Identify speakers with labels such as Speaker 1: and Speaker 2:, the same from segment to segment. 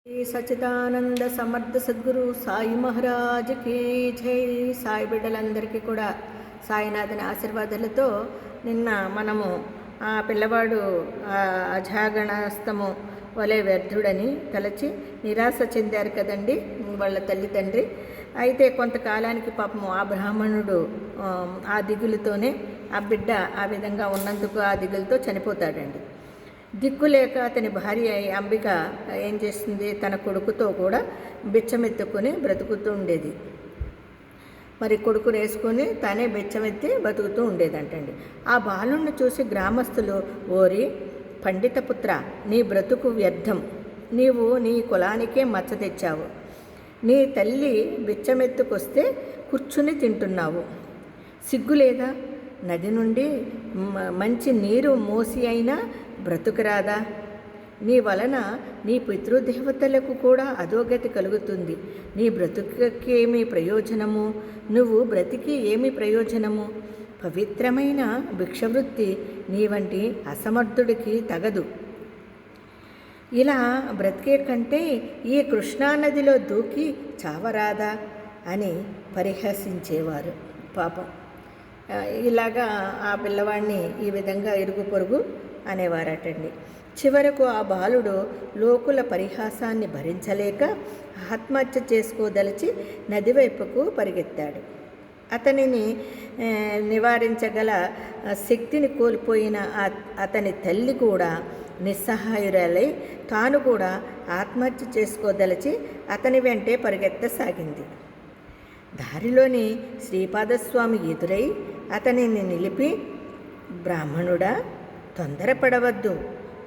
Speaker 1: శ్రీ సచ్చిదానంద సమర్థ సద్గురు సాయి మహారాజ్కి జై. సాయి బిడ్డలందరికీ కూడా సాయినాథుని ఆశీర్వాదాలతో నిన్న మనము ఆ పిల్లవాడు అజాగణాస్తము వలె వ్యర్థుడని తలచి నిరాశ చెందారు కదండి వాళ్ళ తల్లిదండ్రి. అయితే కొంతకాలానికి పాపము ఆ బ్రాహ్మణుడు ఆ దిగులుతోనే ఆ బిడ్డ ఆ విధంగా ఉన్నందుకు ఆ దిగులతో చనిపోతాడండి. దిక్కులేక అతని భార్య అంబిక ఏం చేస్తుంది, తన కొడుకుతో కూడా బిచ్చమెత్తుకొని బ్రతుకుతూ ఉండేది. మరి కొడుకుని వేసుకొని తానే బిచ్చమెత్తి బతుకుతూ ఉండేదంటండి. ఆ బాలుణ్ణి చూసి గ్రామస్తులు, ఓరి పండితపుత్ర, నీ బ్రతుకు వ్యర్థం, నీవు నీ కులానికే మచ్చ తెచ్చావు, నీ తల్లి బిచ్చమెత్తుకొస్తే కూర్చుని తింటున్నావు, సిగ్గులేదా, నది నుండి మంచి నీరు మోసి అయినా బ్రతుకురాదా, నీ వలన నీ పితృదేవతలకు కూడా అధోగతి కలుగుతుంది, నీ బ్రతుకుకి ఏమి ప్రయోజనము, నువ్వు బ్రతికి ఏమి ప్రయోజనము, పవిత్రమైన భిక్షవృత్తి నీ వంటి అసమర్థుడికి తగదు, ఇలా బ్రతికే కంటే ఈ కృష్ణానదిలో దూకి చావరాదా అని పరిహసించేవారు. పాపం ఇలాగా ఆ పిల్లవాడిని ఈ విధంగా ఇరుగు పొరుగు అనేవారటండి. చివరకు ఆ బాలుడు లోకుల పరిహాసాన్ని భరించలేక ఆత్మహత్య చేసుకోదలిచి నది వైపుకు పరిగెత్తాడు. అతనిని నివారించగల శక్తిని కోల్పోయిన అతని తల్లి కూడా నిస్సహాయురాలై తాను కూడా ఆత్మహత్య చేసుకోదలిచి అతని వెంటే పరిగెత్తసాగింది. దారిలోని శ్రీపాదస్వామి ఎదురై అతనిని నిలిపి, బ్రాహ్మణుడా, తొందరపడవద్దు,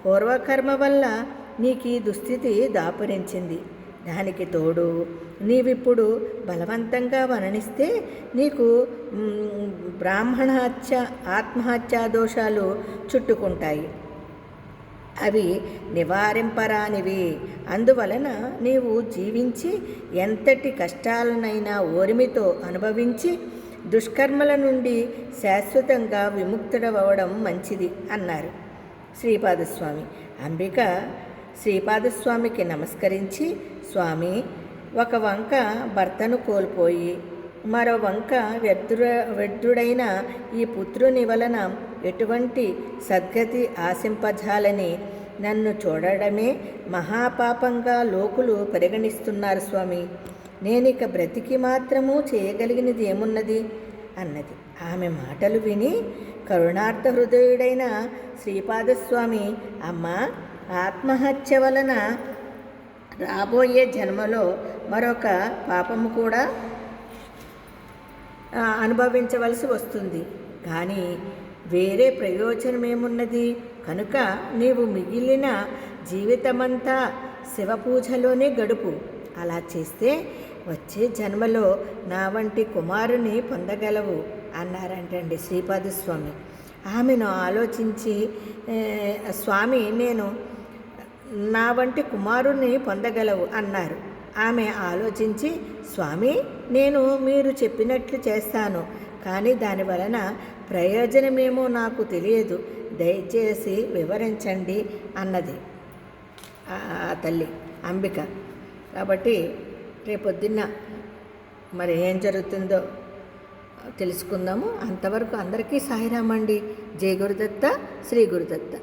Speaker 1: పూర్వకర్మ వల్ల నీకు ఈ దుస్థితి దాపురించింది, దానికి తోడు నీవిప్పుడు బలవంతంగా వర్ణిస్తే నీకు బ్రాహ్మణహత్య ఆత్మహత్యా దోషాలు చుట్టుకుంటాయి, అవి నివారింపరానివి, అందువలన నీవు జీవించి ఎంతటి కష్టాలనైనా ఓర్మితో అనుభవించి దుష్కర్మల నుండి శాశ్వతంగా విముక్తుడవడం మంచిది అన్నారు శ్రీపాదస్వామి. అంబిక శ్రీపాదస్వామికి నమస్కరించి, స్వామి, ఒక వంక భర్తను కోల్పోయి మరో వంక వ్యర్థుడైన ఈ పుత్రుని వలన ఎటువంటి సద్గతి ఆశింపజాలని నన్ను చూడడమే మహాపాపంగా లోకులు పరిగణిస్తున్నారు స్వామి, నేనిక బ్రతికి మాత్రము చేయగలిగినది ఏమున్నది అన్నది. ఆమె మాటలు విని కరుణార్థ హృదయుడైన శ్రీపాదస్వామి, అమ్మ, ఆత్మహత్య వలన రాబోయే జన్మలో మరొక పాపము కూడా అనుభవించవలసి వస్తుంది, కానీ వేరే ప్రయోజనమేమున్నది, కనుక నీవు మిగిలిన జీవితమంతా శివపూజలోనే గడుపు, అలా చేస్తే వచ్చే జన్మలో నా వంటి కుమారుని పొందగలవు అన్నారంటండి శ్రీపాదస్వామి. ఆమెను ఆలోచించి, స్వామి, నేను నా వంటి కుమారుని పొందగలవు అన్నారు. ఆమె ఆలోచించి, స్వామి, నేను మీరు చెప్పినట్లు చేస్తాను, కానీ దాని వలన ప్రయోజనమేమో నాకు తెలియదు, దయచేసి వివరించండి అన్నది ఆ తల్లి అంబిక. కాబట్టి రేపొద్దున్న మరి ఏం జరుగుతుందో తెలుసుకుందాము. అంతవరకు అందరికీ సాయిరామండి. జై గురుదత్త, శ్రీ గురుదత్త.